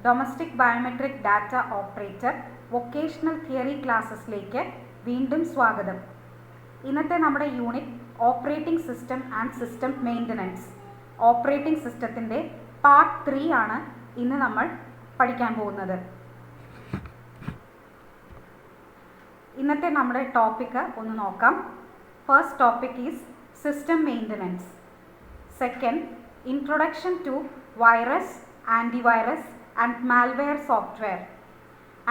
Domestic biometric data operator vocational theory ക്ലാസ്സസിലേക്ക് വീണ്ടും സ്വാഗതം. ഇന്നത്തെ നമ്മുടെ unit operating system and system maintenance. Operating സിസ്റ്റത്തിൻ്റെ പാർട്ട് 3 ആണ് ഇന്ന് നമ്മൾ പഠിക്കാൻ പോകുന്നത്. ഇന്നത്തെ നമ്മുടെ ടോപ്പിക്ക് ഒന്ന് നോക്കാം. First topic is system maintenance. Second, introduction to virus, antivirus and malware software,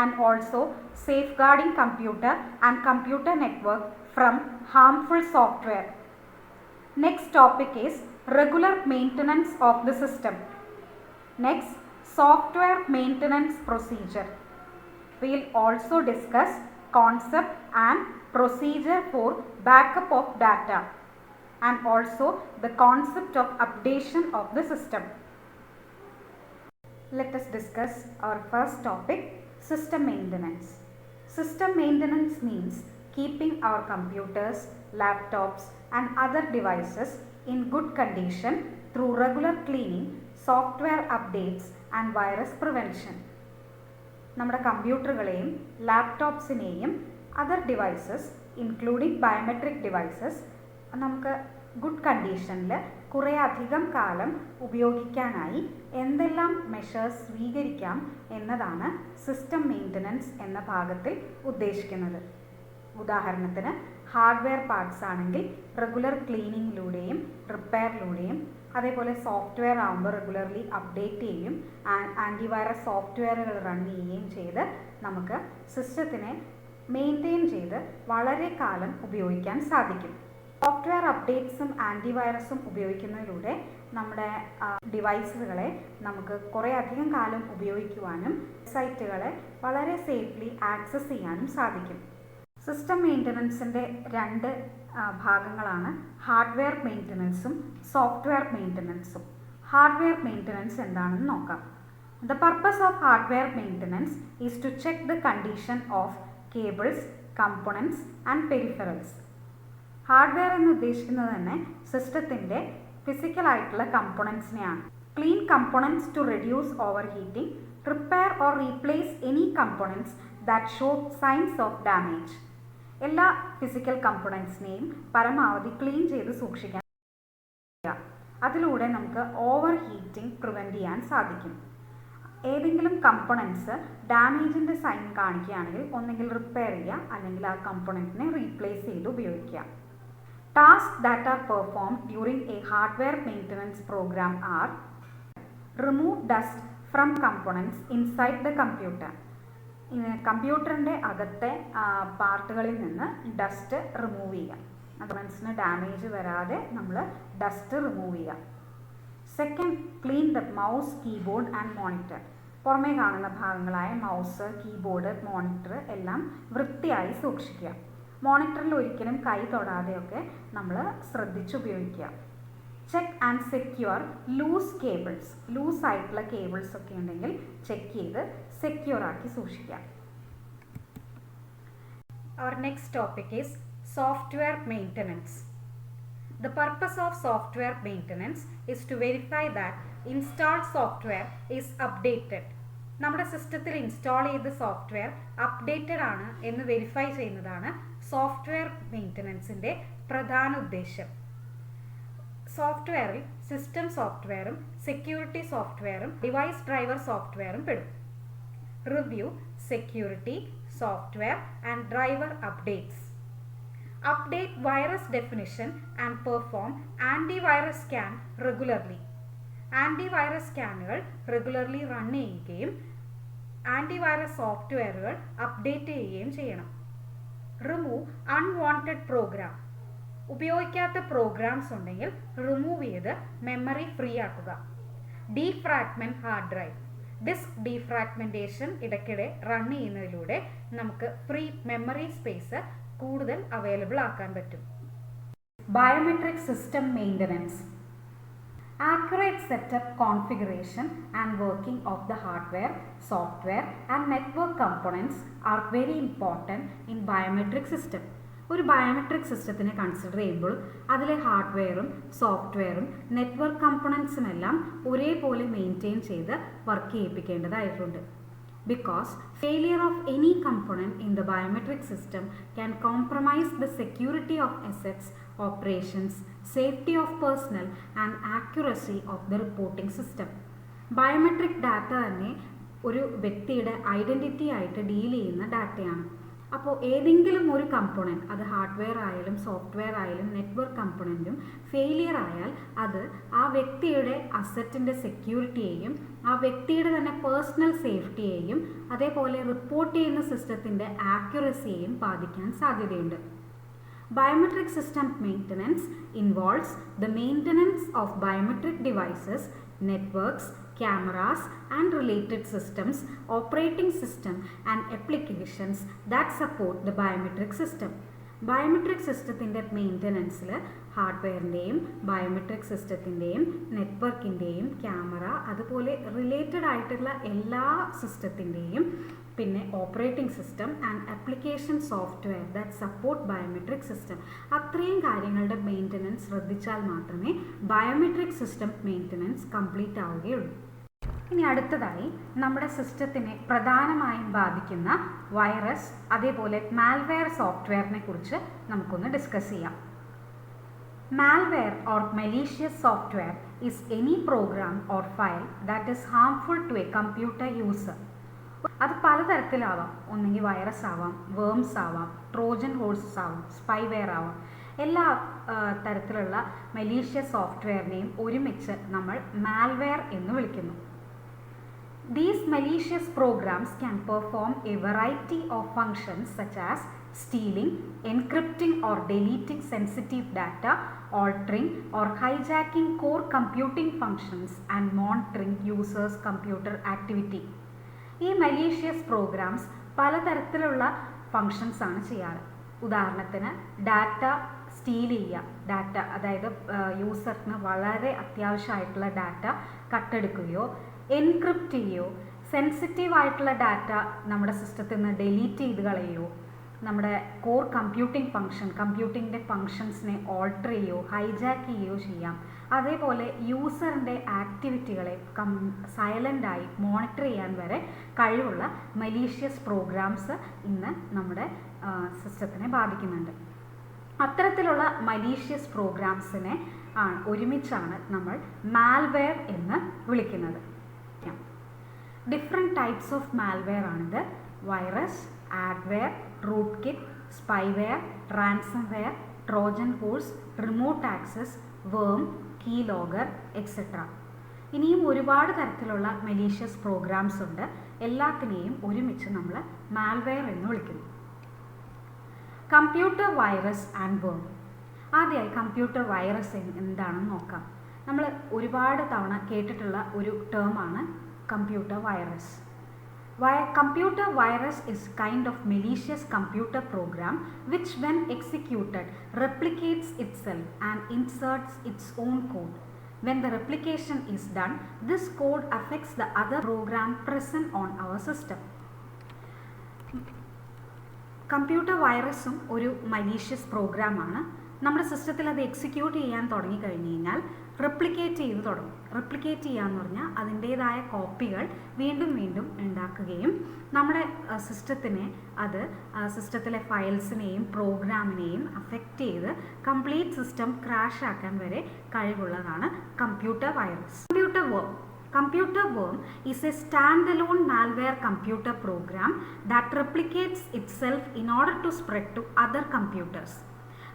and also safeguarding computer and computer network from harmful software. Next topic is regular maintenance of the system. Next, software maintenance procedure. We will also discuss concept and procedure for backup of data and also the concept of updation of the system. Let us discuss our first topic, system maintenance. System maintenance means keeping our computers, laptops and other devices in good condition through regular cleaning, software updates and virus prevention. നമ്മുടെ കമ്പ്യൂട്ടറുകളെയും ലാപ്ടോപ്സിനെയും other devices including biometric devices നമുക്ക് good കണ്ടീഷനിൽ കുറേ അധികം കാലം ഉപയോഗിക്കാനായി എന്തെല്ലാം measures സ്വീകരിക്കാം എന്നതാണ് സിസ്റ്റം മെയിൻ്റനൻസ് എന്ന ഭാഗത്തിൽ ഉദ്ദേശിക്കുന്നത്. ഉദാഹരണത്തിന് ഹാർഡ്വെയർ പാർട്സ് ആണെങ്കിൽ റെഗുലർ ക്ലീനിങ്ങിലൂടെയും റിപ്പയറിലൂടെയും, അതേപോലെ സോഫ്റ്റ്വെയർ ആകുമ്പോൾ റെഗുലർലി അപ്ഡേറ്റ് ചെയ്യും, ആൻറ്റിവൈറസ് സോഫ്റ്റ്വെയറുകൾ റൺ ചെയ്യുകയും ചെയ്ത് നമുക്ക് സിസ്റ്റത്തിനെ മെയിൻറ്റെയിൻ ചെയ്ത് വളരെ കാലം ഉപയോഗിക്കാൻ സാധിക്കും. സോഫ്റ്റ്വെയർ അപ്ഡേറ്റ്സും ആൻറ്റിവൈറസും ഉപയോഗിക്കുന്നതിലൂടെ നമ്മുടെ ഡിവൈസുകളെ നമുക്ക് കുറേ അധികം കാലം ഉപയോഗിക്കുവാനും സൈറ്റുകളെ വളരെ സേഫ്ലി ആക്സസ് ചെയ്യാനും സാധിക്കും. സിസ്റ്റം മെയിൻ്റനൻസിൻ്റെ രണ്ട് ഭാഗങ്ങളാണ് ഹാർഡ്വെയർ മെയിൻ്റനൻസും സോഫ്റ്റ്വെയർ മെയിൻ്റനൻസും. ഹാർഡ്വെയർ മെയിൻ്റനൻസ് എന്താണെന്ന് നോക്കാം. The purpose of hardware maintenance is to check the condition of cables, components and peripherals. Hardware എന്ന് ഉദ്ദേശിക്കുന്നത് തന്നെ സിസ്റ്റത്തിൻ്റെ ഫിസിക്കലായിട്ടുള്ള കമ്പോണൻസിനെയാണ്. Clean components to reduce overheating, repair or replace any components that show signs of damage. എല്ലാ physical കമ്പോണൻറ്റ്സിനെയും പരമാവധി clean ചെയ്ത് സൂക്ഷിക്കാൻ. അതിലൂടെ നമുക്ക് ഓവർ ഹീറ്റിംഗ് പ്രിവെൻറ്റ് ചെയ്യാൻ സാധിക്കും. ഏതെങ്കിലും കമ്പോണൻറ്റ്സ് ഡാമേജിൻ്റെ സൈൻ കാണിക്കുകയാണെങ്കിൽ ഒന്നെങ്കിൽ റിപ്പയർ ചെയ്യുക, അല്ലെങ്കിൽ ആ കമ്പോണൻറ്റിനെ റീപ്ലേസ് ചെയ്ത് ഉപയോഗിക്കുക. Tasks that are performed during a hardware maintenance program are: remove dust from components inside the computer. കമ്പ്യൂട്ടറിൻ്റെ അകത്തെ പാർട്ടുകളിൽ നിന്ന് ഡസ്റ്റ് റിമൂവ് ചെയ്യുക. കമ്പോണൻസിന് ഡാമേജ് വരാതെ നമ്മൾ ഡസ്റ്റ് റിമൂവ് ചെയ്യുക. Second, clean the mouse, keyboard and monitor. പുറമേ കാണുന്ന ഭാഗങ്ങളായ മൗസ്, കീബോർഡ്, മോണിറ്റർ എല്ലാം വൃത്തിയായി സൂക്ഷിക്കുക. മോണിറ്ററിൽ ഒരിക്കലും കൈ തൊടാതെയൊക്കെ നമ്മൾ ശ്രദ്ധിച്ചുപയോഗിക്കുക. Check and secure loose cables. Loose ആയിട്ടുള്ള കേബിൾസ് ഒക്കെ ഉണ്ടെങ്കിൽ ചെക്ക് ചെയ്ത് സെക്യൂർ ആക്കി സൂക്ഷിക്കുക. Our next topic is software maintenance. The purpose of software maintenance is to verify that installed software is updated. നമ്മുടെ സിസ്റ്റത്തിൽ ഇൻസ്റ്റാൾ ചെയ്ത സോഫ്റ്റ്വെയർ അപ്ഡേറ്റഡ് ആണ് എന്ന് വെരിഫൈ ചെയ്യുന്നതാണ് സോഫ്റ്റ്വെയർ മെയിൻ്റനൻസിൻ്റെ പ്രധാന ഉദ്ദേശം. സോഫ്റ്റ്വെയറിൽ സിസ്റ്റം സോഫ്റ്റ്വെയറും സെക്യൂരിറ്റി സോഫ്റ്റ്വെയറും ഡിവൈസ് ഡ്രൈവർ സോഫ്റ്റ്വെയറും പെടും. Review security software and driver updates. Update virus definition and perform antivirus scan regularly. Antivirus സ്കാനുകൾ റെഗുലർലി റൺ ചെയ്യുകയും ആൻറ്റിവൈറസ് സോഫ്റ്റ്വെയറുകൾ അപ്ഡേറ്റ് ചെയ്യുകയും ചെയ്യണം. Remove unwanted program. ഉപയോഗിക്കാത്ത പ്രോഗ്രാംസ് ഉണ്ടെങ്കിൽ റിമൂവ് ചെയ്ത് മെമ്മറി ഫ്രീ ആക്കുക. Defragment hard drive. Disk defragmentation ഇടയ്ക്കിടെ റൺ ചെയ്യുന്നതിലൂടെ നമുക്ക് ഫ്രീ മെമ്മറി സ്പേസ് കൂടുതൽ അവൈലബിൾ ആക്കാൻ പറ്റും. Biometric system maintenance. Accurate setup, configuration and working of the hardware, software and network components are very important in biometric system. ഒരു biometric സിസ്റ്റത്തിനെ consider ചെയ്യുമ്പോൾ അതിലെ ഹാർഡ്വെയറും സോഫ്റ്റ്വെയറും നെറ്റ്വർക്ക് കമ്പോണൻസുമെല്ലാം ഒരേപോലെ മെയിൻറ്റെയിൻ ചെയ്ത് work ചെയ്യിപ്പിക്കേണ്ടതായിട്ടുണ്ട്. Because failure of any component in the biometric system can compromise the security of assets, operations, safety of personnel and accuracy of the reporting system. Biometric data തന്നെ ഒരു വ്യക്തിയുടെ identity ആയിട്ട് deal ചെയ്യുന്ന ഡാറ്റയാണ്. അപ്പോൾ ഏതെങ്കിലും ഒരു കമ്പോണൻറ്റ്, അത് ഹാർഡ്വെയർ ആയാലും സോഫ്റ്റ്വെയർ ആയാലും നെറ്റ്വർക്ക് കമ്പോണൻറ്റും ഫെയിലിയർ ആയാൽ അത് ആ വ്യക്തിയുടെ അസറ്റിൻ്റെ സെക്യൂരിറ്റിയെയും ആ വ്യക്തിയുടെ തന്നെ പേഴ്സണൽ സേഫ്റ്റിയെയും അതേപോലെ റിപ്പോർട്ട് ചെയ്യുന്ന സിസ്റ്റത്തിൻ്റെ ആക്യുറസിയെയും ബാധിക്കാൻ സാധ്യതയുണ്ട്. Biometric system maintenance involves the maintenance of biometric devices, networks, cameras and related systems, operating system and applications that support the biometric system. Biometric സിസ്റ്റത്തിൻ്റെ മെയിൻ്റനൻസിൽ ഹാർഡ്വെയറിൻ്റെയും ബയോമെട്രിക് സിസ്റ്റത്തിൻ്റെയും നെറ്റ്വർക്കിൻ്റെയും ക്യാമറ അതുപോലെ റിലേറ്റഡ് ആയിട്ടുള്ള എല്ലാ സിസ്റ്റത്തിൻ്റെയും പിന്നെ operating system and application software that support biometric system, അത്രയും കാര്യങ്ങളുടെ maintenance ശ്രദ്ധിച്ചാൽ മാത്രമേ biometric system maintenance complete ആവുകയുള്ളൂ. ഇനി അടുത്തതായി നമ്മുടെ സിസ്റ്റത്തിനെ പ്രധാനമായും ബാധിക്കുന്ന വൈറസ് അതേപോലെ മാൽവെയർ സോഫ്റ്റ്വെയറിനെ കുറിച്ച് നമുക്കൊന്ന് ഡിസ്കസ് ചെയ്യാം. Malware or malicious software is any program or file that is harmful to a computer user. അത് പലതരത്തിലാവാം. ഒന്നെങ്കിൽ വൈറസ് ആവാം, വേംസ് ആവാം, ട്രോജൻ ഹോഴ്സസ് ആവാം, സ്പൈവെയർ ആവാം. എല്ലാ തരത്തിലുള്ള മലീഷ്യസ് സോഫ്റ്റ്വെയറിനെയും ഒരുമിച്ച് നമ്മൾ മാൽവെയർ എന്ന് വിളിക്കുന്നു. These malicious programs can perform a variety of functions such as stealing, encrypting or deleting sensitive data, altering or hijacking core computing functions and monitoring users' computer activity. ഈ malicious programmes പലതരത്തിലുള്ള functions ആണ് ചെയ്യാറ്. ഉദാഹരണത്തിന് data steel ചെയ്യുക, data അതായത് യൂസറിന് വളരെ അത്യാവശ്യമായിട്ടുള്ള data കട്ടെടുക്കുകയോ encrypt ചെയ്യുകയോ സെൻസിറ്റീവ് ആയിട്ടുള്ള ഡാറ്റ നമ്മുടെ സിസ്റ്റത്തിൽ നിന്ന് ഡിലീറ്റ് ചെയ്ത് കളയുകയോ നമ്മുടെ കോർ കമ്പ്യൂട്ടിങ്ങിൻ്റെ ഫങ്ഷൻസിനെ ഓൾട്ടർ ചെയ്യുകയോ ഹൈജാക്ക് ചെയ്യുകയോ ചെയ്യാം. അതേപോലെ യൂസറിൻ്റെ ആക്ടിവിറ്റികളെ സൈലൻ്റായി മോണിറ്റർ ചെയ്യാൻ വരെ കഴിവുള്ള മലീഷ്യസ് പ്രോഗ്രാംസ് ഇന്ന് നമ്മുടെ സിസ്റ്റത്തിനെ ബാധിക്കുന്നുണ്ട്. അത്തരത്തിലുള്ള മലീഷ്യസ് പ്രോഗ്രാംസിനെ ഒരുമിച്ചാണ് നമ്മൾ മാൽവെയർ എന്ന് വിളിക്കുന്നത്. ഡിഫറെൻറ്റ് ടൈപ്സ് ഓഫ് മാൽവെയർ ആണിത്. Virus, adware, rootkit, spyware, ransomware, trojan horse, remote access, worm, keylogger etcetera. ഇനിയും ഒരുപാട് തരത്തിലുള്ള മലീഷ്യസ് പ്രോഗ്രാംസ് ഉണ്ട്. എല്ലാത്തിനെയും ഒരുമിച്ച് നമ്മൾ മാൽവെയർ എന്ന് വിളിക്കുന്നു. കമ്പ്യൂട്ടർ വൈറസ് ആൻഡ് വേം. ആദ്യമായി കമ്പ്യൂട്ടർ വൈറസ് എന്താണെന്ന് നോക്കാം. നമ്മൾ ഒരുപാട് തവണ കേട്ടിട്ടുള്ള ഒരു ടേമാണ് computer virus. Computer virus is kind of malicious computer program which when executed replicates itself and inserts its own code. When the replication is done, this code affects the other program present on our system. Computer വൈറസും ഒരു malicious പ്രോഗ്രാമാണ്. നമ്മുടെ സിസ്റ്റത്തിൽ അത് execute ചെയ്യാൻ തുടങ്ങിക്കഴിഞ്ഞ് കഴിഞ്ഞാൽ replicate ചെയ്ത് തുടങ്ങും. റെപ്ലിക്കേറ്റ് ചെയ്യാന്ന് പറഞ്ഞാൽ അതിൻ്റേതായ കോപ്പികൾ വീണ്ടും വീണ്ടും ഉണ്ടാക്കുകയും നമ്മുടെ സിസ്റ്റത്തിനെ അത് സിസ്റ്റത്തിലെ ഫയൽസിനെയും പ്രോഗ്രാമിനെയും അഫക്റ്റ് ചെയ്ത് കംപ്ലീറ്റ് സിസ്റ്റം ക്രാഷ് ആക്കാൻ വരെ കഴിവുള്ളതാണ് computer virus. Computer worm is a standalone malware computer program that replicates itself in order to spread to other computers.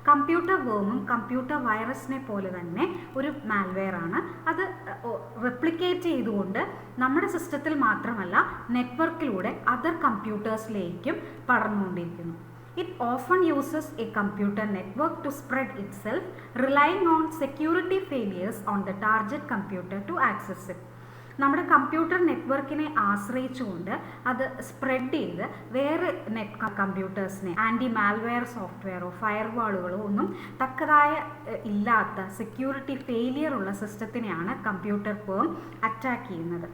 Computer വേമും കമ്പ്യൂട്ടർ വൈറസിനെ പോലെ തന്നെ ഒരു മാൽവെയർ ആണ്. അത് റെപ്ലിക്കേറ്റ് ചെയ്തുകൊണ്ട് നമ്മുടെ സിസ്റ്റത്തിൽ മാത്രമല്ല നെറ്റ്വർക്കിലൂടെ other കമ്പ്യൂട്ടേഴ്സിലേക്കും പടർന്നുകൊണ്ടിരിക്കുന്നു. It often uses a computer network to spread itself, relying on security failures on the target computer to access it. നമ്മുടെ കമ്പ്യൂട്ടർ നെറ്റ്വർക്കിനെ ആശ്രയിച്ചുകൊണ്ട് അത് സ്പ്രെഡ് ചെയ്ത് വേറെ കമ്പ്യൂട്ടേഴ്സിനെ ആൻറ്റി മാൽവെയർ സോഫ്റ്റ്വെയറോ ഫയർവാളുകളോ ഒന്നും തക്കതായ ഇല്ലാത്ത സെക്യൂരിറ്റി ഫെയിലിയർ ഉള്ള സിസ്റ്റത്തിനെയാണ് കമ്പ്യൂട്ടർ വേം അറ്റാക്ക് ചെയ്യുന്നത്.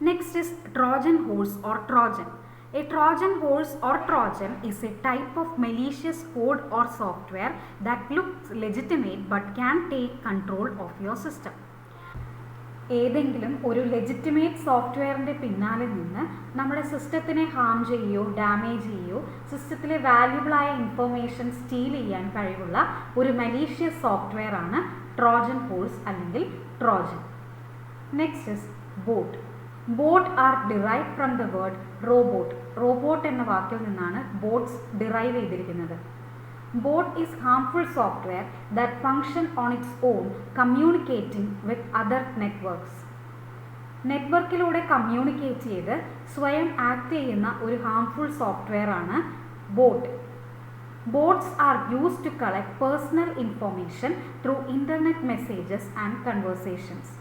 Next is Trojan horse or Trojan. A Trojan horse or Trojan is a type of malicious code or software that looks legitimate but can take control of your system. ഏതെങ്കിലും ഒരു legitimate സോഫ്റ്റ്വെയറിൻ്റെ പിന്നാലെ നിന്ന് നമ്മുടെ സിസ്റ്റത്തിനെ Ham ചെയ്യുകയോ damage ചെയ്യുകയോ സിസ്റ്റത്തിലെ വാല്യുബിളായ information steel ചെയ്യാൻ കഴിവുള്ള ഒരു മലീഷ്യസ് സോഫ്റ്റ്വെയർ ആണ് ട്രോജൻ ഹോഴ്സ് അല്ലെങ്കിൽ trojan. Next is bot. Bot are derive from the word robot. Robot എന്ന വാക്കിൽ നിന്നാണ് ബോട്ട്സ് ഡിറൈവ് ചെയ്തിരിക്കുന്നത്. Bot is harmful software that function on its own, communicating with other networks. നെറ്റ്വർക്കിലൂടെ communicate ചെയ്ത് സ്വയം act ചെയ്യുന്ന ഒരു ഹാംഫുൾ സോഫ്റ്റ്വെയർ ആണ് bot. Bots are used to collect personal information through internet messages and conversations.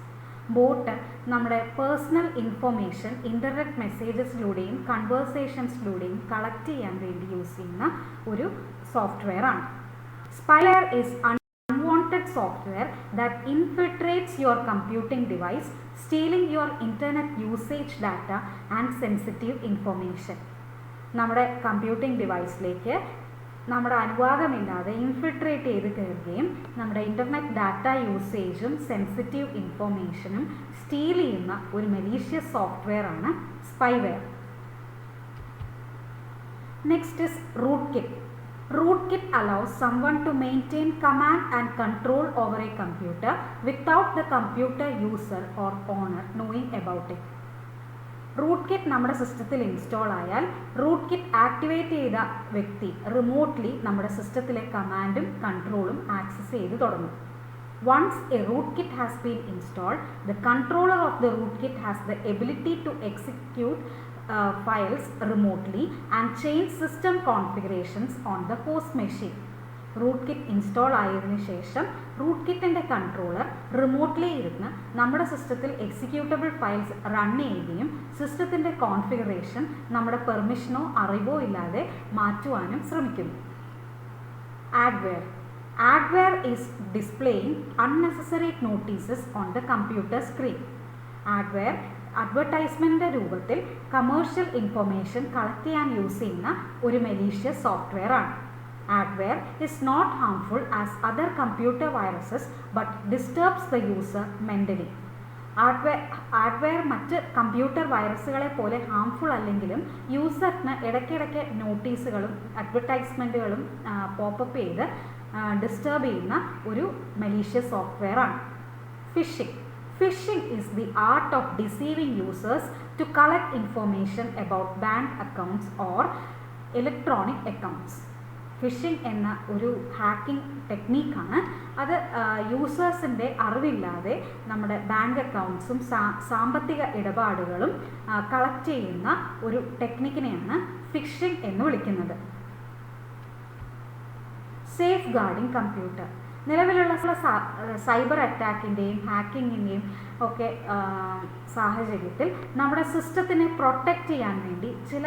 Bot നമ്മുടെ personal information internet മെസ്സേജസിലൂടെയും കൺവേഴ്സേഷൻസിലൂടെയും collect ചെയ്യാൻ വേണ്ടി യൂസ് ചെയ്യുന്ന ഒരു സോഫ്റ്റ്വെയർ ആണ്. Spyware is unwanted software that infiltrates your computing device, stealing your internet usage data and sensitive information. നമ്മുടെ computing ഡിവൈസിലേക്ക് നമ്മുടെ അനുവാദമില്ലാതെ ഇൻഫിൽട്രേറ്റ് ചെയ്ത് കയറുകയും നമ്മുടെ ഇൻ്റർനെറ്റ് ഡാറ്റ യൂസേജും സെൻസിറ്റീവ് ഇൻഫർമേഷനും സ്റ്റീൽ ചെയ്യുന്ന ഒരു മലീഷ്യസ് സോഫ്റ്റ്വെയർ ആണ് spyware. Next is rootkit. Rootkit allows someone to maintain command and control over a computer without the computer user or owner knowing about it. റൂട്ട്കിറ്റ് നമ്മുടെ സിസ്റ്റത്തിൽ ഇൻസ്റ്റാൾ ആയാൽ റൂട്ട്കിറ്റ് activate ചെയ്ത വ്യക്തി റിമോട്ട്ലി നമ്മുടെ സിസ്റ്റത്തിലെ കമാൻഡും കൺട്രോളും ആക്സസ് ചെയ്ത് തുടങ്ങും. Once a rootkit has been installed, the controller of the rootkit has the ability to execute files remotely and change system configurations on the host machine. Rootkit install ആയതിനു ശേഷം റൂട്ട്കിറ്റിൻ്റെ controller remotely ഇരുന്ന് നമ്മുടെ സിസ്റ്റത്തിൽ executable files run ചെയ്യുകയും സിസ്റ്റത്തിൻ്റെ configuration നമ്മുടെ പെർമിഷനോ അറിവോ ഇല്ലാതെ മാറ്റുവാനും ശ്രമിക്കുന്നു. Adware. Adware is displaying unnecessary notices on the computer screen. Adware അഡ്വർടൈസ്മെൻറ്റിൻ്റെ രൂപത്തിൽ കമേഴ്ഷ്യൽ ഇൻഫർമേഷൻ കളക്ട് ചെയ്യാൻ യൂസ് ചെയ്യുന്ന ഒരു മലീഷ്യസ് സോഫ്റ്റ്വെയർ ആണ്. Adware is not harmful as other computer viruses but disturbs the user mentally. Adware മറ്റ് computer വൈറസുകളെ പോലെ harmful അല്ലെങ്കിലും യൂസറിന് ഇടയ്ക്കിടയ്ക്ക് നോട്ടീസുകളും അഡ്വർടൈസ്മെൻറ്റുകളും popup ചെയ്ത് ഡിസ്റ്റർബ് ചെയ്യുന്ന ഒരു മലീഷ്യസ് സോഫ്റ്റ്വെയർ ആണ്. Phishing. Phishing is the art of deceiving users to collect information about bank accounts or electronic accounts. Phishing എന്ന ഒരു ഹാക്കിംഗ് ടെക്നീക്കാണ്. അത് യൂസേഴ്സിൻ്റെ അറിവില്ലാതെ നമ്മുടെ ബാങ്ക് അക്കൗണ്ട്സും സാമ്പത്തിക ഇടപാടുകളും കളക്ട് ചെയ്യുന്ന ഒരു ടെക്നിക്കിനെയാണ് ഫിഷിംഗ് എന്ന് വിളിക്കുന്നത്. Safe guarding computer. നിലവിലുള്ള സൈബർ അറ്റാക്കിൻ്റെയും ഹാക്കിങ്ങിൻ്റെയും ഒക്കെ സാഹചര്യത്തിൽ നമ്മുടെ സിസ്റ്റത്തിനെ പ്രൊട്ടക്റ്റ് ചെയ്യാൻ വേണ്ടി ചില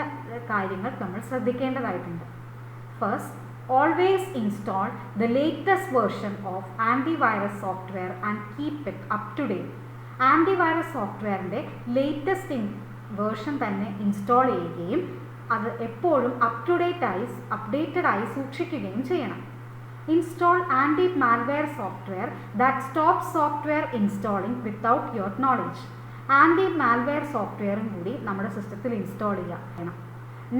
കാര്യങ്ങൾ നമ്മൾ ശ്രദ്ധിക്കേണ്ടതായിട്ടുണ്ട്. First, always install the latest version of antivirus software and keep it up to date. Antivirus സോഫ്റ്റ്വെയറിൻ്റെ ലേറ്റസ്റ്റ് വേർഷൻ തന്നെ ഇൻസ്റ്റാൾ ചെയ്യുകയും അത് എപ്പോഴും അപ്ഡേറ്റഡ് ആയി സൂക്ഷിക്കുകയും ചെയ്യണം. Install anti-malware software that stops software installing without your knowledge. Anti-malware software കൂടി നമ്മുടെ സിസ്റ്റത്തിൽ ഇൻസ്റ്റാൾ ചെയ്യണം.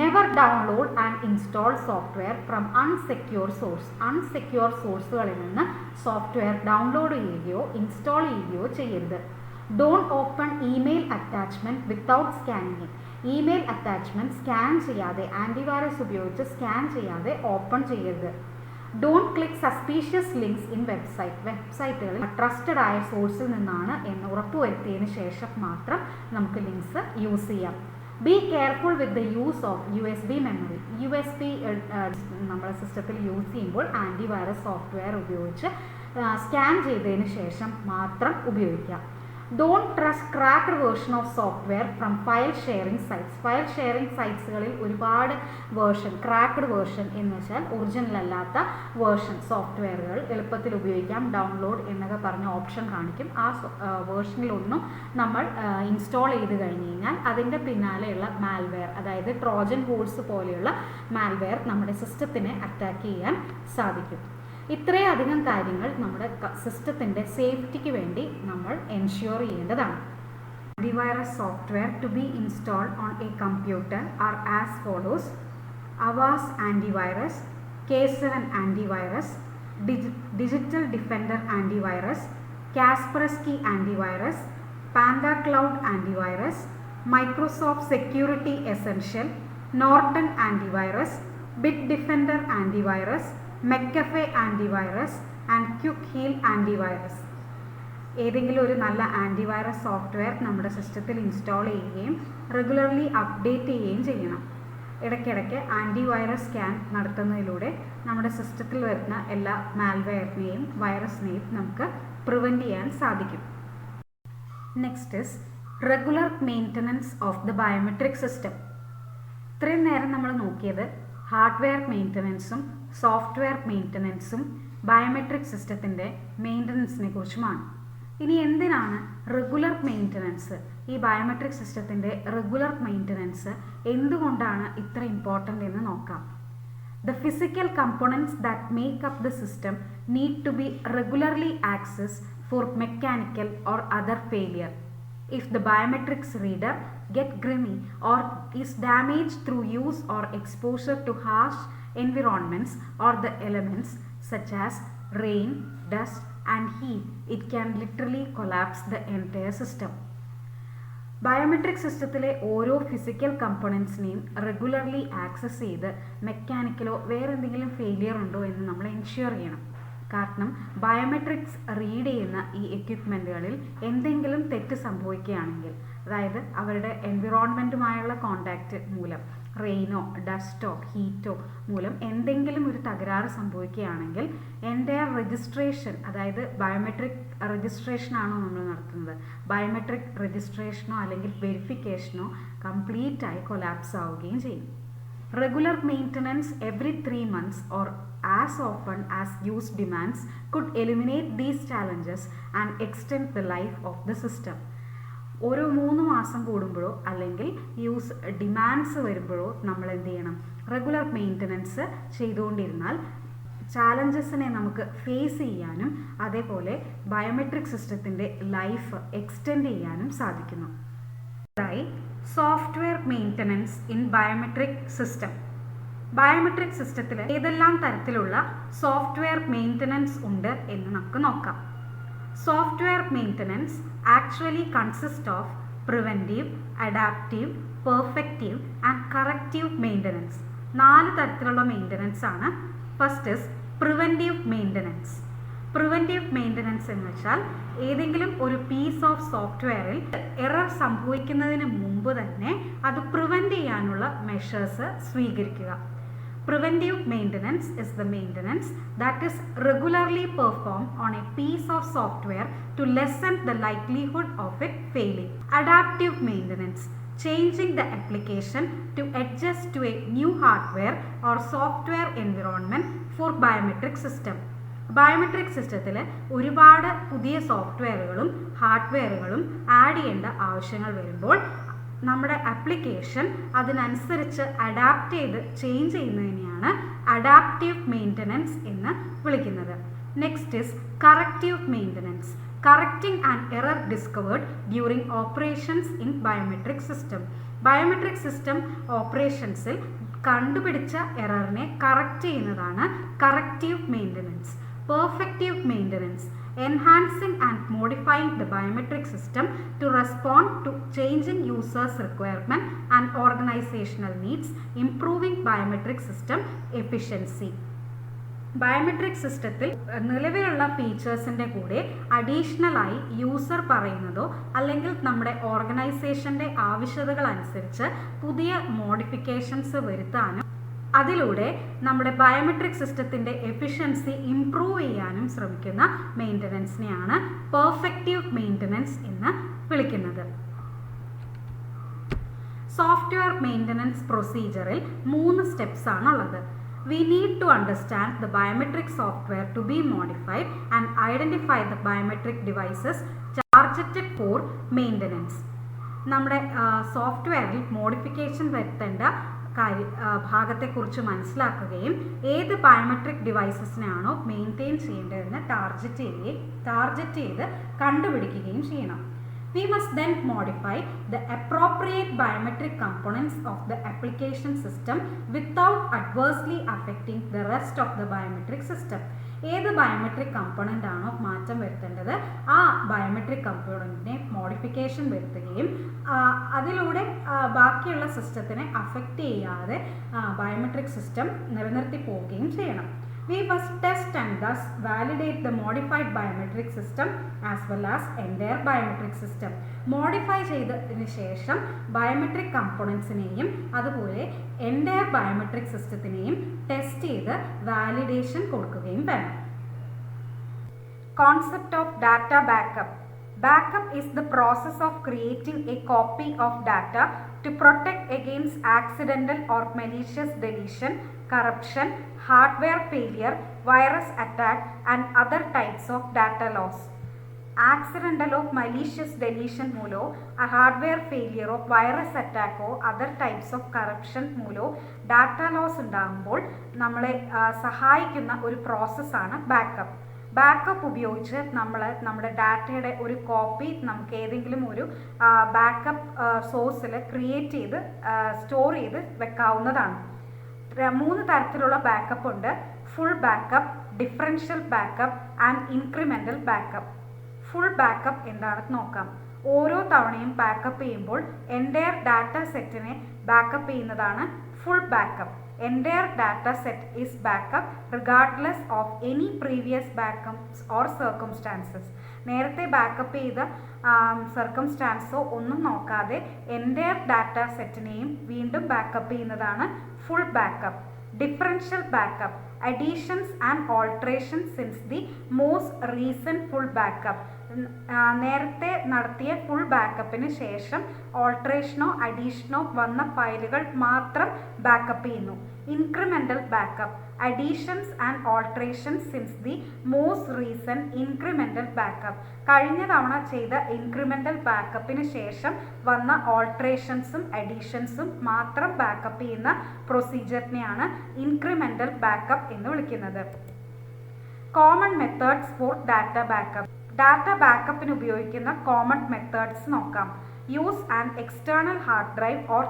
Never download and install software from unsecure source. Unsecure സോഴ്സുകളിൽ നിന്ന് സോഫ്റ്റ്വെയർ ഡൗൺലോഡ് ചെയ്യുകയോ ഇൻസ്റ്റാൾ ചെയ്യുകയോ ചെയ്യരുത്. Don't open email attachment without scanning it. Email attachment scan ചെയ്യാതെ antivirus ഉപയോഗിച്ച് സ്കാൻ ചെയ്യാതെ ഓപ്പൺ ചെയ്യരുത്. Don't click suspicious links in വെബ്സൈറ്റുകളിൽ ട്രസ്റ്റഡ് ആയ സോഴ്സിൽ നിന്നാണ് എന്ന് ഉറപ്പുവരുത്തിയതിന് ശേഷം മാത്രം നമുക്ക് ലിങ്ക്സ് യൂസ് ചെയ്യാം. Be careful with the use of USB memory. USB നമ്മുടെ സിസ്റ്റത്തിൽ യൂസ് ചെയ്യുമ്പോൾ ആൻറ്റിവൈറസ് സോഫ്റ്റ്വെയർ ഉപയോഗിച്ച് സ്കാൻ ചെയ്തതിന് ശേഷം മാത്രം ഉപയോഗിക്കാം. Don't trust cracked version of software from file sharing sites. File sharing സൈറ്റ്സുകളിൽ ഒരുപാട് വേർഷൻ, ക്രാക്ക്ഡ് വേർഷൻ എന്ന് വെച്ചാൽ ഒറിജിനൽ അല്ലാത്ത വേർഷൻ സോഫ്റ്റ്വെയറുകൾ എളുപ്പത്തിൽ ഉപയോഗിക്കാം, ഡൗൺലോഡ് എന്നൊക്കെ പറഞ്ഞ ഓപ്ഷൻ കാണിക്കും. ആ വേർഷനിലൊന്നും നമ്മൾ ഇൻസ്റ്റാൾ ചെയ്ത് കഴിഞ്ഞ് കഴിഞ്ഞാൽ അതിൻ്റെ പിന്നാലെയുള്ള മാൽവെയർ, അതായത് ട്രോജൻ ഹോഴ്സ് പോലെയുള്ള മാൽവെയർ നമ്മുടെ സിസ്റ്റത്തിനെ അറ്റാക്ക് ചെയ്യാൻ സാധിക്കും. ഇത്രയധികം കാര്യങ്ങൾ നമ്മുടെ സിസ്റ്റത്തിൻ്റെ സേഫ്റ്റിക്ക് വേണ്ടി നമ്മൾ എൻഷ്യൂർ ചെയ്യേണ്ടതാണ്. Antivirus software to be installed on a computer are as follows: Avast antivirus, K7 antivirus, digital defender antivirus, Kaspersky antivirus, Panda cloud antivirus, Microsoft security essential, Norton antivirus, Bitdefender antivirus, McAfee antivirus and Quick Heal antivirus. ഏതെങ്കിലും ഒരു നല്ല antivirus software നമ്മുടെ സിസ്റ്റത്തിൽ install ചെയ്യുകയും regularly update ചെയ്യുകയും ചെയ്യണം. ഇടയ്ക്കിടയ്ക്ക് antivirus scan നടത്തുന്നതിലൂടെ നമ്മുടെ സിസ്റ്റത്തിൽ വരുന്ന എല്ലാ മാൽവെയറിനെയും വൈറസിനെയും നമുക്ക് പ്രിവെൻറ്റ് ചെയ്യാൻ സാധിക്കും. Next is regular maintenance of the biometric system. ഇത്രയും നേരം നമ്മൾ നോക്കിയത് ഹാർഡ്വെയർ മെയിൻ്റനൻസും സോഫ്റ്റ്വെയർ മെയിൻ്റനൻസും ബയോമെട്രിക് സിസ്റ്റത്തിൻ്റെ മെയിൻ്റനൻസിനെ കുറിച്ചുമാണ്. ഇനി എന്തിനാണ് റെഗുലർ മെയിൻ്റനൻസ്, ഈ ബയോമെട്രിക് സിസ്റ്റത്തിൻ്റെ റെഗുലർ മെയിൻ്റനൻസ് എന്തുകൊണ്ടാണ് ഇത്ര ഇമ്പോർട്ടൻ്റ് എന്ന് നോക്കാം. The physical components that make up the system need to be regularly accessed for mechanical or other failure. If the biometrics reader get grimy or is damaged through use or exposure to harsh environments or the elements such as rain, dust and heat, it can literally collapse the entire system. Biometric സിസ്റ്റത്തിലെ ഓരോ physical കമ്പോണൻസിനെയും regularly access ചെയ്ത് മെക്കാനിക്കലോ വേറെ എന്തെങ്കിലും failure ഉണ്ടോ എന്ന് നമ്മൾ ensure ചെയ്യണം. കാരണം ബയോമെട്രിക്സ് റീഡ് ചെയ്യുന്ന ഈ എക്യുപ്മെൻറ്റുകളിൽ എന്തെങ്കിലും തെറ്റ് സംഭവിക്കുകയാണെങ്കിൽ, അതായത് അവരുടെ എൻവിറോൺമെൻറ്റുമായുള്ള കോണ്ടാക്റ്റ് മൂലം, റെയിനോ ഡസ്റ്റോ ഹീറ്റോ മൂലം എന്തെങ്കിലും ഒരു തകരാറ് സംഭവിക്കുകയാണെങ്കിൽ എൻ്റെ രജിസ്ട്രേഷൻ, അതായത് ബയോമെട്രിക് രജിസ്ട്രേഷനാണോ നമ്മൾ നടത്തുന്നത്, ബയോമെട്രിക് രജിസ്ട്രേഷനോ അല്ലെങ്കിൽ വെരിഫിക്കേഷനോ കംപ്ലീറ്റായി കൊലാപ്സ് ആവുകയും ചെയ്യും. Regular maintenance every 3 months or as often as use demands could eliminate these challenges and extend the life of the system. ഓരോ 3 മാസം കൂടുമ്പോഴോ അല്ലെങ്കിൽ യൂസ് ഡിമാൻഡ്സ് വരുമ്പോഴോ നമ്മൾ എന്ത് ചെയ്യണം, റെഗുലർ മെയിൻ്റനൻസ് ചെയ്തുകൊണ്ടിരുന്നാൽ ചാലഞ്ചസിനെ നമുക്ക് ഫേസ് ചെയ്യാനും അതേപോലെ ബയോമെട്രിക് സിസ്റ്റത്തിൻ്റെ ലൈഫ് എക്സ്റ്റെൻഡ് ചെയ്യാനും സാധിക്കുന്നു. Software maintenance in biometric system. Biometric സിസ്റ്റത്തിൽ ഏതെല്ലാം തരത്തിലുള്ള സോഫ്റ്റ്വെയർ മെയിൻ്റനൻസ് ഉണ്ട് എന്ന് നമുക്ക് നോക്കാം. Software maintenance actually consist of preventive, adaptive, perfective and corrective maintenance. 4 തരത്തിലുള്ള മെയിൻ്റനൻസ് ആണ്. First is preventive maintenance. Preventive maintenance എന്ന് വെച്ചാൽ ഏതെങ്കിലും ഒരു പീസ് ഓഫ് സോഫ്റ്റ്വെയറിൽ എറർ സംഭവിക്കുന്നതിന് മുമ്പ് തന്നെ അത് പ്രിവെൻറ്റ് ചെയ്യാനുള്ള മെഷേഴ്സ് സ്വീകരിക്കുക. Preventive maintenance is the maintenance that is regularly performed on a piece of software to lessen the likelihood of it failing. Adaptive maintenance, changing the application to adjust to a new hardware or software environment for biometric system. Biometric സിസ്റ്റത്തിൽ ഒരുപാട് പുതിയ സോഫ്റ്റ്വെയറുകളും ഹാർഡ്വെയറുകളും add ചെയ്യേണ്ട ആവശ്യങ്ങൾ വരുമ്പോൾ നമ്മുടെ application അതിനനുസരിച്ച് adapt ചെയ്ത് change ചെയ്യുന്നതിനെയാണ് adaptive maintenance എന്ന് വിളിക്കുന്നത്. Next is corrective maintenance, correcting and error discovered during operations in biometric system. Biometric system ഓപ്പറേഷൻസിൽ കണ്ടുപിടിച്ച എററിനെ കറക്റ്റ് ചെയ്യുന്നതാണ് corrective maintenance. Perfective maintenance, enhancing and modifying the biometric system to respond to changing users' requirement and organizational needs, improving biometric system efficiency. Biometric സിസ്റ്റത്തിൽ നിലവിലുള്ള ഫീച്ചേഴ്സിൻ്റെ കൂടെ അഡീഷണലായി user പറയുന്നതോ അല്ലെങ്കിൽ നമ്മുടെ ഓർഗനൈസേഷൻ്റെ ആവശ്യകതകൾ അനുസരിച്ച് പുതിയ മോഡിഫിക്കേഷൻസ് വരുത്താനും അതിലൂടെ നമ്മുടെ ബയോമെട്രിക് സിസ്റ്റത്തിൻ്റെ എഫിഷ്യൻസി ഇംപ്രൂവ് ചെയ്യാനും ശ്രമിക്കുന്ന മെയിൻ്റനൻസിനെയാണ് പെർഫെക്റ്റീവ് മെയിൻ്റനൻസ് എന്ന് വിളിക്കുന്നത്. സോഫ്റ്റ്വെയർ മെയിൻ്റനൻസ് പ്രൊസീജിയറിൽ 3 സ്റ്റെപ്സ് ആണുള്ളത്. We need to understand the biometric software to be modified and identify the biometric devices targeted for maintenance. നമ്മുടെ സോഫ്റ്റ്വെയറിൽ മോഡിഫിക്കേഷൻ വരുത്തേണ്ട ഭാഗത്തെക്കുറിച്ച് മനസ്സിലാക്കുകയും ഏത് ബയോമെട്രിക് ഡിവൈസസിനാണോ മെയിൻറ്റെയിൻ ചെയ്യേണ്ടതെന്ന് ടാർഗറ്റ് ചെയ്ത് കണ്ടുപിടിക്കുകയും ചെയ്യണം. We must then modify the appropriate biometric components of the application system without adversely affecting the rest of the biometric system. ഏത് ബയോമെട്രിക് കമ്പോണൻ്റ് ആണോ മാറ്റം വരുത്തേണ്ടത് ആ ബയോമെട്രിക് കമ്പോണൻറ്റിനെ മോഡിഫിക്കേഷൻ വരുത്തുകയും അതിലൂടെ ബാക്കിയുള്ള സിസ്റ്റത്തിനെ അഫക്റ്റ് ചെയ്യാതെ ബയോമെട്രിക് സിസ്റ്റം നിലനിർത്തി പോവുകയും ചെയ്യണം. We must test and thus validate the modified biometric system as well as entire biometric system. Modify ചെയ്തതിന് ശേഷം ബയോമെട്രിക് കമ്പോണൻസിനെയും അതുപോലെ എൻ്റയർ ബയോമെട്രിക് സിസ്റ്റത്തിനെയും ടെസ്റ്റ് ചെയ്ത് വാലിഡേഷൻ കൊടുക്കുകയും വേണം. Concept of data backup. Backup is the process of creating a copy of data to protect against accidental or malicious deletion, corruption, hardware failure, virus attack and other types of data loss. ആക്സിഡൻ്റലോ malicious deletion മൂലമോ hardware ഫെയിലിയറോ virus അറ്റാക്കോ other types of corruption മൂലമോ data loss ഉണ്ടാകുമ്പോൾ നമ്മളെ സഹായിക്കുന്ന ഒരു പ്രോസസ്സാണ് ബാക്കപ്പ്. ബാക്കപ്പ് ഉപയോഗിച്ച് നമ്മുടെ ഡാറ്റയുടെ ഒരു കോപ്പി നമുക്ക് ഏതെങ്കിലും ഒരു ബാക്കപ്പ് സോഴ്സിൽ ക്രിയേറ്റ് ചെയ്ത് സ്റ്റോർ ചെയ്ത് വെക്കാവുന്നതാണ്. 3 തരത്തിലുള്ള ബാക്കപ്പ് ഉണ്ട്. Full backup, differential backup and incremental backup. Full backup എന്താണെന്ന് നോക്കാം. ഓരോ തവണയും ബാക്കപ്പ് ചെയ്യുമ്പോൾ എൻ്റയർ ഡാറ്റ സെറ്റിനെ ബാക്കപ്പ് ചെയ്യുന്നതാണ് full backup. Entire data set is backup regardless of any previous backups or circumstances. നേരത്തെ ബാക്കപ്പ് ചെയ്ത സർക്കംസ്റ്റാൻസോ ഒന്നും നോക്കാതെ എൻ്റയർ ഡാറ്റ സെറ്റിനെയും വീണ്ടും ബാക്കപ്പ് ചെയ്യുന്നതാണ് full backup. Differential backup, additions and alterations since the most recent full backup. നേരത്തെ നടത്തിയ full ബാക്കപ്പിന് ശേഷം ഓൾട്ടറേഷനോ അഡീഷനോ വന്ന ഫയലുകൾ മാത്രം ബാക്കപ്പ് ചെയ്യുന്നു. Incremental backup, additions and alterations since the most recent incremental backup. കഴിഞ്ഞ തവണ ചെയ്ത ഇൻക്രിമെൻ്റൽ ബാക്കപ്പിന് ശേഷം വന്ന ഓൾട്ടറേഷൻസും അഡീഷൻസും മാത്രം ബാക്കപ്പ് ചെയ്യുന്ന പ്രൊസീജിയറിനെയാണ് ഇൻക്രിമെൻ്റൽ ബാക്കപ്പ് എന്ന് വിളിക്കുന്നത്. Common methods for data backup. Data ബാക്കപ്പിന് ഉപയോഗിക്കുന്ന കോമൺ മെത്തേഡ്സ് നോക്കാം. Use and external hard drive or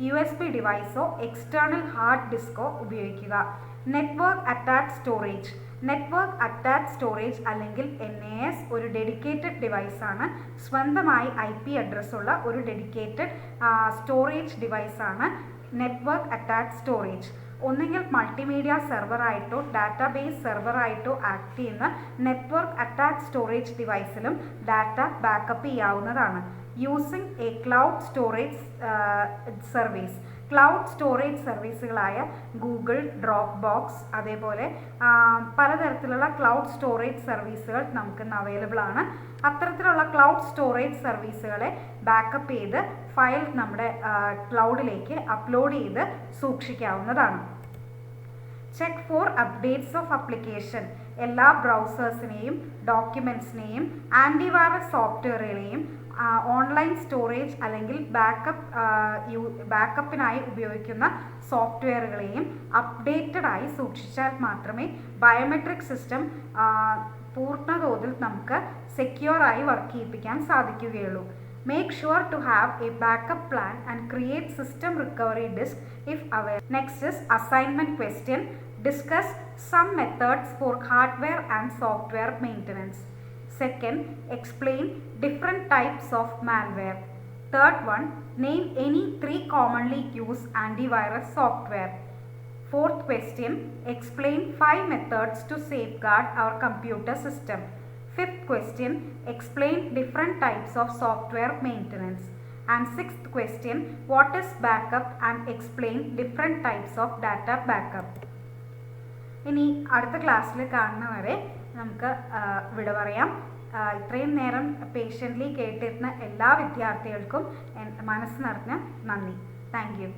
USB ഡിവൈസോ എക്സ്റ്റേണൽ ഹാർഡ് ഡിസ്കോ ഉപയോഗിക്കുക. Network attached storage. Network attached storage അല്ലെങ്കിൽ NAS ഒരു ഡെഡിക്കേറ്റഡ് ഡിവൈസാണ്. സ്വന്തമായി IP അഡ്രസ്സുള്ള ഒരു ഡെഡിക്കേറ്റഡ് സ്റ്റോറേജ് ഡിവൈസാണ് നെറ്റ്വർക്ക് അറ്റാച്ച്ഡ് സ്റ്റോറേജ്. ഒന്നുകിൽ മൾട്ടിമീഡിയ സെർവറായിട്ടോ ഡാറ്റാബേസ് സെർവറായിട്ടോ ആക്ട് ചെയ്യുന്ന നെറ്റ്വർക്ക് അറ്റാച്ച്ഡ് സ്റ്റോറേജ് ഡിവൈസിലും ഡാറ്റ ബാക്കപ്പ് ചെയ്യാവുന്നതാണ്. Using a cloud storage service. Cloud storage സർവീസുകളായ Google, Dropbox, അതേപോലെ പലതരത്തിലുള്ള ക്ലൗഡ് സ്റ്റോറേജ് സർവീസുകൾ നമുക്കിന്ന് അവൈലബിൾ ആണ്. അത്തരത്തിലുള്ള ക്ലൗഡ് സ്റ്റോറേജ് സർവീസുകളെ ബാക്കപ്പ് ചെയ്ത് ഫയൽ നമ്മുടെ ക്ലൗഡിലേക്ക് അപ്ലോഡ് ചെയ്ത് സൂക്ഷിക്കാവുന്നതാണ്. Check for updates of application. എല്ലാ ബ്രൗസേഴ്സിനെയും ഡോക്യുമെൻറ്റ്സിനെയും ആൻറ്റിവൈറസ് സോഫ്റ്റ്വെയറുകളെയും ഓൺലൈൻ സ്റ്റോറേജ് അല്ലെങ്കിൽ ബാക്കപ്പിനായി ഉപയോഗിക്കുന്ന സോഫ്റ്റ്വെയറുകളെയും അപ്ഡേറ്റഡ് ആയി സൂക്ഷിച്ചാൽ മാത്രമേ ബയോമെട്രിക് സിസ്റ്റം പൂർണ്ണതോതിൽ നമുക്ക് സെക്യൂറായി വർക്ക് ചെയ്യിപ്പിക്കാൻ സാധിക്കുകയുള്ളൂ. Make sure to have a backup plan and create system recovery disk if aware. Next is assignment question. Discuss some methods for hardware and software maintenance. Second, explain different types of malware. Third one, name any 3 commonly used antivirus software. Fourth question, explain 5 methods to safeguard our computer system. Fifth question, explain different types of software maintenance. And sixth question, what is backup and explain different types of data backup. ഇനി അടുത്ത ക്ലാസ്സിൽ കാണുന്നവരെ നമുക്ക് വിട പറയാം. ഇത്രയും നേരം patiently കേട്ടിരുന്ന എല്ലാ വിദ്യാർത്ഥികൾക്കും മനസ്സ് നിറഞ്ഞ നന്ദി. Thank you.